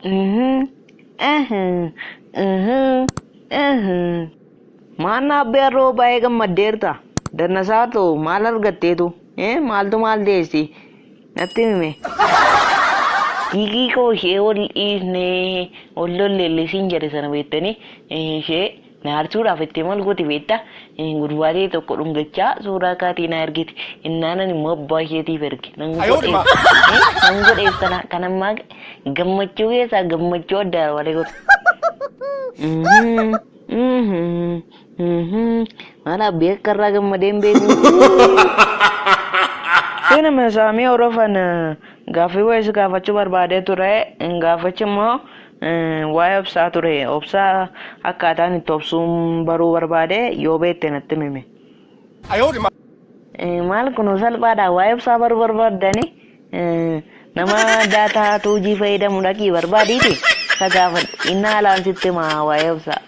Mhm. Mhm. Mhm. Mhm. Maanna abbee harroo baay'ee gammaddeerta. Dannasaatu maal argatteetu? Maaltu maal deessi? Natti hime. Dhiigii koo ishee ol dhiisnee ol lolleellisiin jedhe sana beektanii ishee na harsuudhaaf itti maal gooti beektaa? Gurbaatee tokko dhungachaa suuraa kaatii na ergiti. Innaanan immoo abbaa isheetiif erge. Nan godheef kan ammaa gammachuu keessaa gammachuu addaa walee godhe. Maal abbee akka irraa gammadee hin beeku. Sena meeshaamee horofan gaaffii wayis gaafachuu barbaadee ture. Gaafachi immoo waa'ee obsaa ture. Obsaa akkaataan itti obsuun baruu barbaade yoo beekte natti himi. Maal kun salphaadha. Waa'ee obsaa baruu barbaadani nama daataa tuujii fayyadamu dhaqii barbaadiiti. Ka gaafadhu innaa alaan sitti himaa waa'ee obsaa.